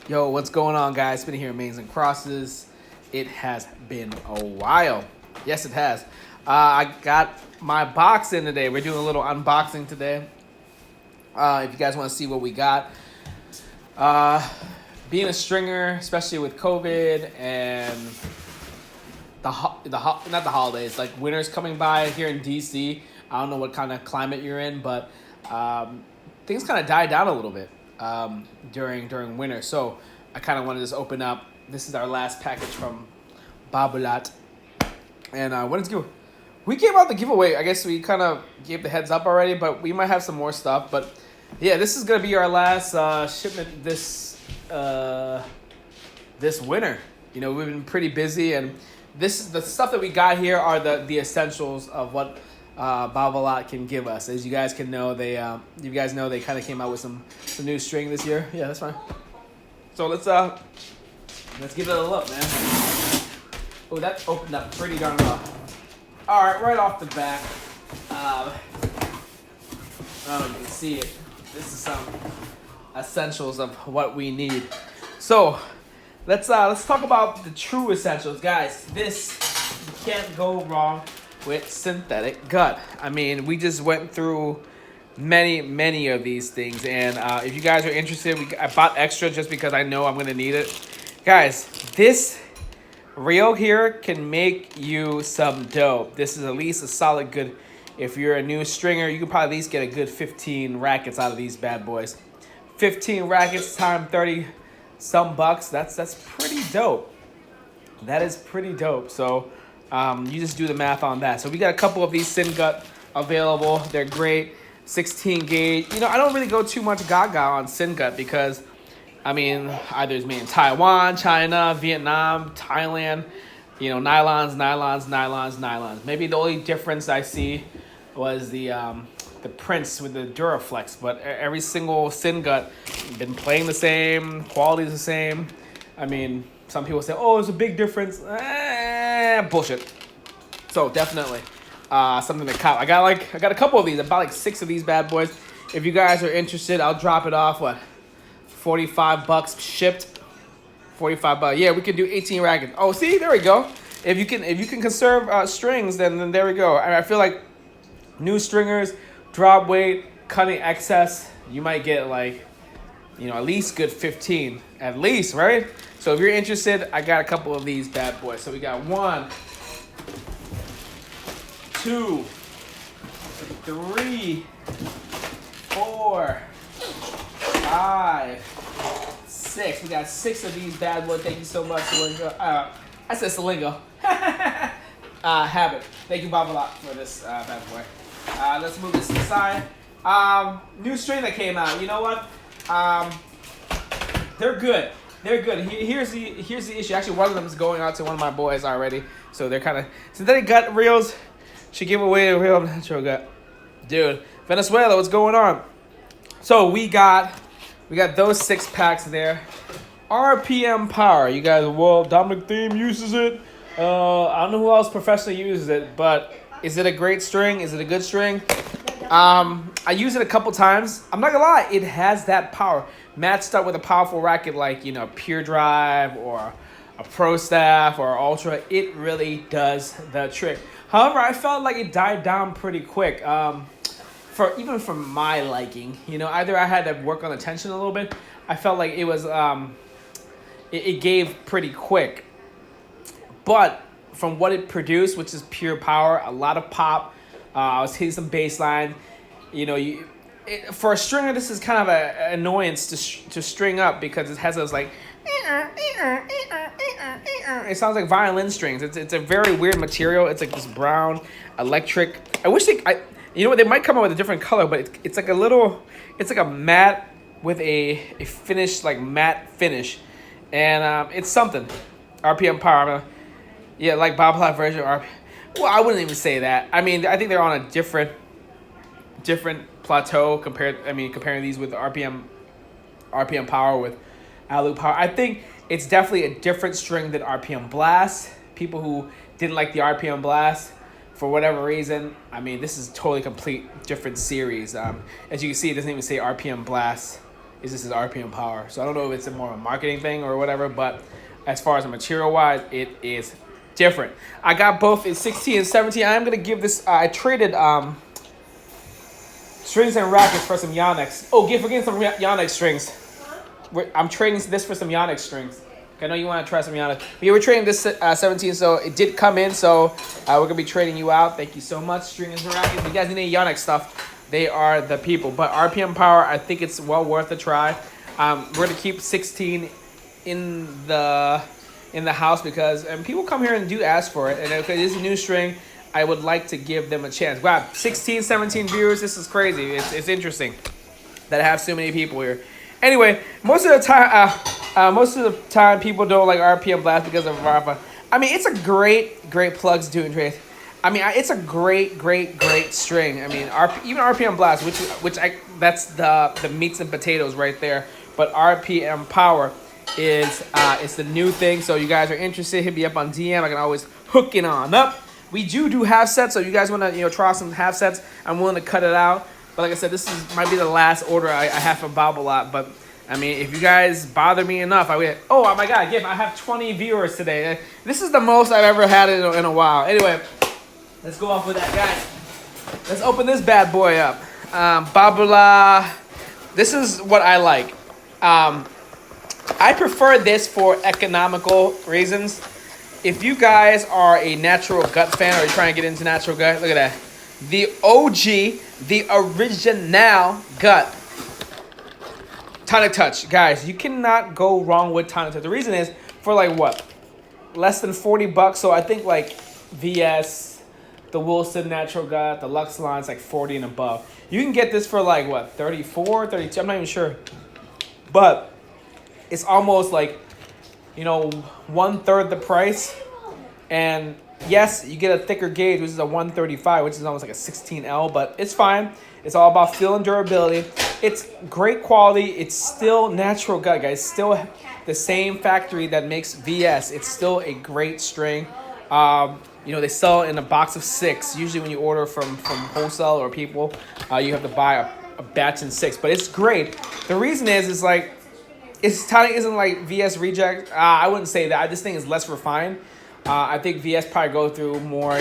Yo, what's going on, guys? Been here, Amazing Crosses. It has been a while. Yes, it has. I got my box in today. We're doing a little unboxing today. If you guys want to see what we got. Being a stringer, especially with COVID and not the holidays, like winter's coming by here in DC. I don't know what kind of climate you're in, but things kind of died down a little bit during winter. So I kind of want to just open up. This is our last package from Babolat, and when it's giveaway, we gave out the giveaway. I guess we kind of gave the heads up already, but we might have some more stuff. But yeah, this is gonna be our last shipment this winter. You know, we've been pretty busy, and the stuff that we got here are the essentials of what Babolat can give us. As you guys can know, they kind of came out with some new string this year. Yeah, that's fine. So let's give it a look, man. Oh, that opened up pretty darn well. All right of the back. I don't know if you can see it. This is some essentials of what we need. So let's talk about the true essentials, guys. This, you can't go wrong with synthetic gut. I mean, we just went through many of these things, and if you guys are interested, I bought extra just because I know I'm gonna need it. Guys, this reel here can make you some dough. This is at least a solid good. If you're a new stringer, you can probably at least get a good 15 rackets out of these bad boys. 15 rackets times 30 some bucks. That's pretty dope. That is pretty dope. So you just do the math on that. So we got a couple of these Syn Gut available. They're great. 16 gauge. You know, I don't really go too much gaga on Syn Gut because, I mean, either it's made in Taiwan, China, Vietnam, Thailand. You know, nylons. Maybe the only difference I see was the prints with the Duraflex, but every single Syn Gut been playing the same, quality is the same. I mean, some people say, oh, there's a big difference. Bullshit. So definitely something to cop. I got a couple of these. I bought like 6 of these bad boys. If you guys are interested, I'll drop it off. What, 45 bucks shipped? 45 bucks. Yeah, we can do 18 rackets. Oh, see, there we go. If you can conserve strings, then there we go. I feel like new stringers, drop weight, cutting excess, you might get like, you know, at least good 15, at least, right? So if you're interested, I got a couple of these bad boys. So we got 1, 2, 3, 4, 5, 6. We got 6 of these bad boys. Thank you so much, Salingo. I said Salingo. Habit. Thank you, Babolat, for this bad boy. Let's move this aside. New string that came out. You know what? They're good. They're good. Here's the issue. Actually, one of them is going out to one of my boys already. So they're kind of synthetic gut reels. Should give away a real natural gut. Dude, Venezuela, what's going on? So we got those 6 packs there. RPM Power. You guys, well, Dominic Thiem uses it. I don't know who else professionally uses it, but is it a great string? Is it a good string? I use it a couple times. I'm not gonna lie, it has that power. Matched up with a powerful racket like, you know, Pure Drive or a Pro Staff or Ultra, it really does the trick. However, I felt like it died down pretty quick. Even for my liking, you know, either I had to work on the tension a little bit. I felt like it was it gave pretty quick. But from what it produced, which is pure power, a lot of pop, I was hitting some bass line. You know, for a stringer, this is kind of an annoyance to string up because it has those like. It sounds like violin strings. It's a very weird material. It's like this brown electric. I wish you know what, they might come out with a different color, but it's like a matte with a finish, like matte finish, and it's something. RPM Power. Yeah, like Babolat version of RPM. Well, I wouldn't even say that. I mean, I think they're on a different plateau comparing these with RPM Power with Alu Power. I think it's definitely a different string than RPM Blast. People who didn't like the RPM Blast for whatever reason, I mean, this is totally complete different series. As you can see, it doesn't even say RPM Blast is this is RPM power. So I don't know if it's more of a marketing thing or whatever, but as far as the material wise, it is different. I got both in 16 and 17. I'm gonna give this. I traded strings and rackets for some Yonex. Oh, we're getting some Yonex strings. I'm trading this for some Yonex strings. I know you want to try some Yonex. Yeah, we're trading this 17, so it did come in. So we're gonna be trading you out. Thank you so much, strings and rackets. If you guys need any Yonex stuff, they are the people. But RPM power, I think it's well worth a try. We're gonna keep 16 in the house because people come here and do ask for it, and if it is a new string, I would like to give them a chance. Wow, 16, 17 viewers, this is crazy. It's interesting that I have so many people here. Anyway, most of the time people don't like RPM Blast because of Rafa. I mean, it's a great plugs doing trades. I mean, it's a great string. I mean, even RPM Blast, that's the meats and potatoes right there. But RPM Power is it's the new thing. So you guys are interested, hit me up on DM. I can always hook it on up. We do half sets, so you guys want to try some half sets. I'm willing to cut it out. But like I said, might be the last order I have for Babolat. But I mean, if you guys bother me enough, oh my God, Giff, I have 20 viewers today. This is the most I've ever had in a while. Anyway, let's go off with that, guys. Let's open this bad boy up. Babolat. This is what I like. I prefer this for economical reasons. If you guys are a natural gut fan or you're trying to get into natural gut, look at that. The OG, the original gut. Tonic Touch. Guys, you cannot go wrong with Tonic Touch. The reason is for like what? Less than $40. So I think like VS, the Wilson Natural Gut, the Lux line's like 40 and above. You can get this for like what? 34, 32? I'm not even sure. But it's almost like, 1/3 the price. And yes, you get a thicker gauge, which is a 135, which is almost like a 16L, but it's fine. It's all about feel and durability. It's great quality. It's still natural gut, guys. Still the same factory that makes VS. It's still a great string. They sell it in a box of 6. Usually when you order from wholesale or people, you have to buy a batch in 6. But it's great. The reason is like, Tonic isn't like VS Reject. I wouldn't say that. This thing is less refined. I think VS probably go through more,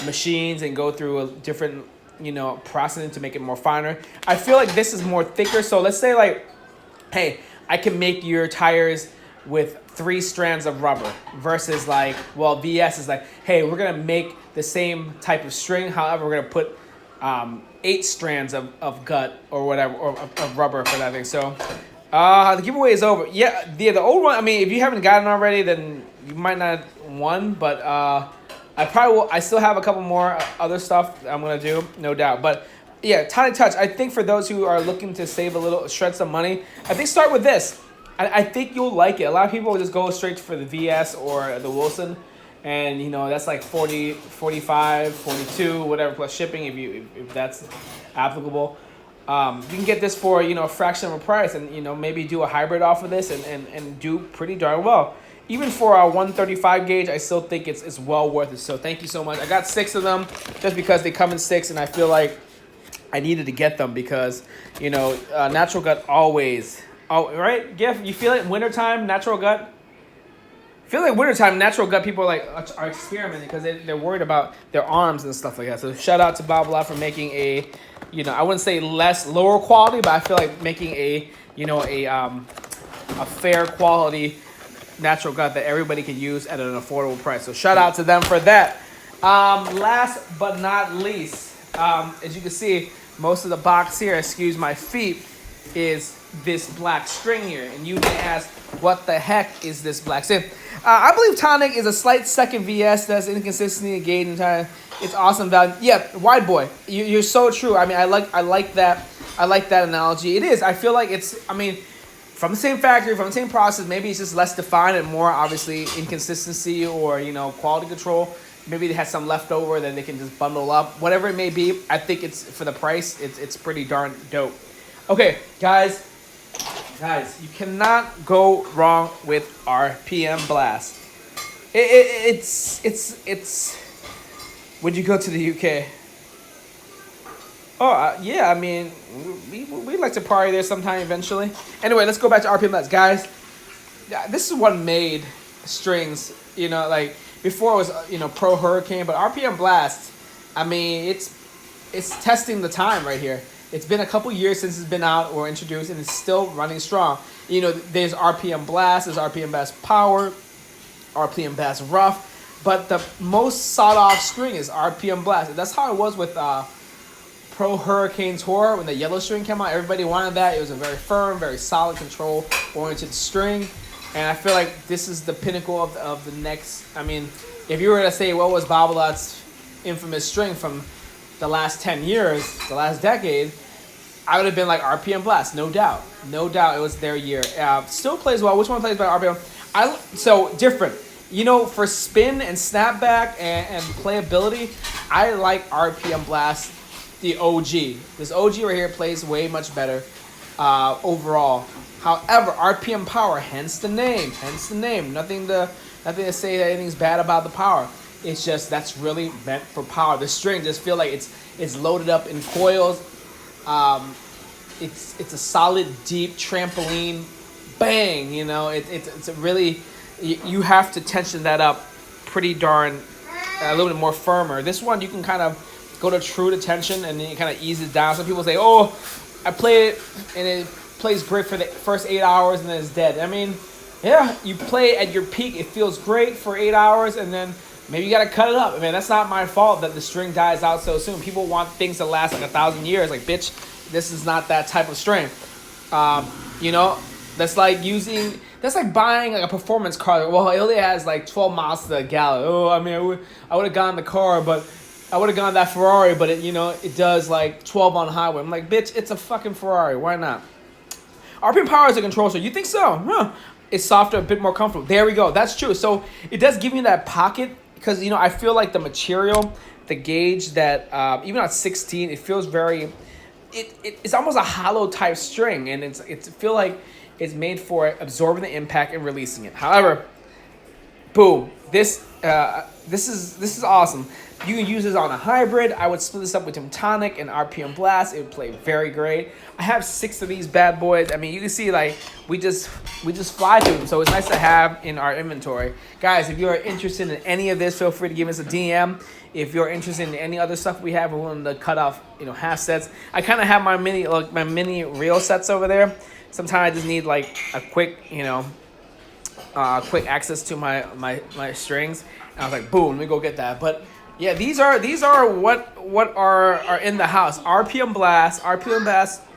machines and go through a different, processing to make it more finer. I feel like this is more thicker. So let's say like, hey, I can make your tires with 3 strands of rubber versus like, well, VS is like, hey, we're going to make the same type of string. However, we're going to put 8 strands of gut or whatever, or of rubber for that thing. So the giveaway is over. Yeah, the old one, I mean, if you haven't gotten it already, then you might not have won, but I probably will. I still have a couple more other stuff I'm going to do, no doubt. But yeah, Tonic Touch, I think for those who are looking to save a little, shred some money, I think start with this. I think you'll like it. A lot of people will just go straight for the VS or the Wilson, and that's like 40, 45, 42, whatever, plus shipping if that's applicable. You can get this for a fraction of a price, and maybe do a hybrid off of this and do pretty darn well. Even for a 135 gauge, I still think it's well worth it. So thank you so much. I got 6 of them just because they come in 6, and I feel like I needed to get them because natural gut always. Oh, right, Giff, you feel it? Wintertime, natural gut. I feel like wintertime, natural gut people are experimenting because they're worried about their arms and stuff like that. So shout out to Babolat for making a, I wouldn't say lower quality, but I feel like making a fair quality natural gut that everybody can use at an affordable price. So shout out to them for that. Last but not least, as you can see, most of the box here, excuse my feet, is this black string here. And you may ask, what the heck is this black string? I believe Tonic is a slight second VS. That's inconsistency in gauge and time. It's awesome value. Yeah, wide boy. You're so true. I mean, I like that. I like that analogy. It is. I feel like it's. I mean, from the same factory, from the same process. Maybe it's just less defined and more obviously inconsistency or quality control. Maybe they had some leftover that they can just bundle up. Whatever it may be, I think it's for the price. It's pretty darn dope. Okay, guys, you cannot go wrong with RPM Blast. It's. Would you go to the UK? Oh, yeah, I mean, we like to party there sometime eventually. Anyway, let's go back to RPM Blast. Guys, yeah, this is what made strings, you know, like, before it was, Pro Hurricane, but RPM Blast, I mean, it's testing the time right here. It's been a couple years since it's been out or introduced, and it's still running strong. You know, there's RPM Blast, there's RPM Blast Power, RPM Blast Rough, but the most sought-off string is RPM Blast. That's how it was with Pro Hurricane Tour when the yellow string came out. Everybody wanted that. It was a very firm, very solid, control-oriented string, and I feel like this is the pinnacle of the next. I mean, if you were to say what was Babolat's infamous string from the last 10 years, the last decade, I would have been like RPM Blast, no doubt. No doubt it was their year. Still plays well. Which one plays by RPM? So different. You know, for spin and snapback and playability, I like RPM Blast, the OG. This OG right here plays way much better overall. However, RPM Power, hence the name. Nothing to say that anything's bad about the Power. It's just that's really meant for power. The string just feel like it's loaded up in coils. It's a solid, deep trampoline, bang. You know, it's a really, you have to tension that up pretty darn a little bit more firmer. This one you can kind of go to true to tension and then you kind of ease it down. Some people say, oh, I play it and it plays great for the first 8 hours and then it's dead. I mean, yeah, you play at your peak, it feels great for 8 hours and then maybe you gotta cut it up. I mean, that's not my fault that the string dies out so soon. People want things to last like 1,000 years. Like, bitch, this is not that type of string. You know, that's like buying like a performance car. Well, it only has like 12 miles to the gallon. Oh, I mean, I would have gone the car, but I would have gone that Ferrari, but it does like 12 on highway. I'm like, bitch, it's a fucking Ferrari. Why not? RPM Power is a control, so you think so? Huh. It's softer, a bit more comfortable. There we go. That's true. So it does give you that pocket because, I feel like the material, the gauge that, even at 16, it feels very, it's almost a hollow type string, and it's feel like it's made for absorbing the impact and releasing it. However, boom, this is awesome. You can use this on a hybrid. I would split this up with Tonic and RPM Blast. It would play very great. I have 6 of these bad boys. I mean, you can see like we just fly through them, so it's nice to have in our inventory. Guys, if you're interested in any of this, feel free to give us a DM. If you're interested in any other stuff we have, we're willing to cut off, half sets. I kind of have my mini reel sets over there. Sometimes I just need like a quick, quick access to my strings. And I was like, boom, let me go get that. But yeah, these are what are in the house. RPM Blast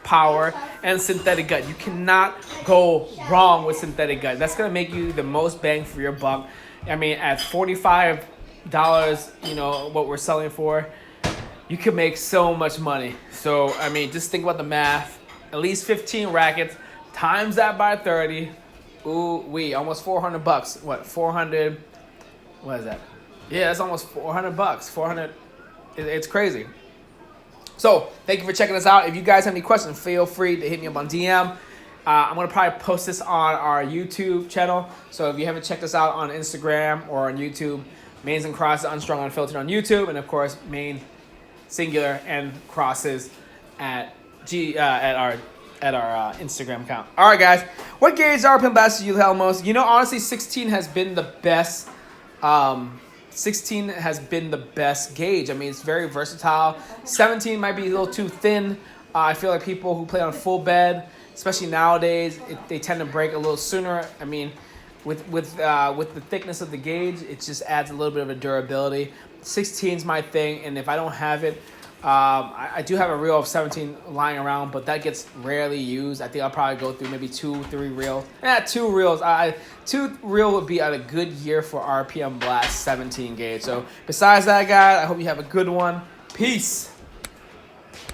Power, and Synthetic Gut. You cannot go wrong with Synthetic Gut. That's gonna make you the most bang for your buck. I mean, at $45, what we're selling for, you can make so much money. So I mean, just think about the math. At least 15 rackets times that by 30. Ooh, almost $400. What, 400? What is that? Yeah, that's almost $400. 400. It's crazy. So thank you for checking us out. If you guys have any questions, feel free to hit me up on DM. I'm gonna probably post this on our YouTube channel. So if you haven't checked us out on Instagram or on YouTube, Mains and Crosses Unstrung Unfiltered on YouTube, and of course Main singular and crosses at our Instagram account. All right, guys. What gauge RPM Blast do you hell most? Honestly, 16 has been the best. 16 has been the best gauge. I mean, it's very versatile. 17 might be a little too thin. I feel like people who play on full bed, especially nowadays, they tend to break a little sooner. I mean, with the thickness of the gauge, it just adds a little bit of a durability. 16 is my thing, and if I don't have it, I do have a reel of 17 lying around, but that gets rarely used. I think I'll probably go through maybe 2-3 reels. 2 reels. 2 reel would be at a good year for RPM Blast 17 gauge. So besides that, guys, I hope you have a good one. Peace.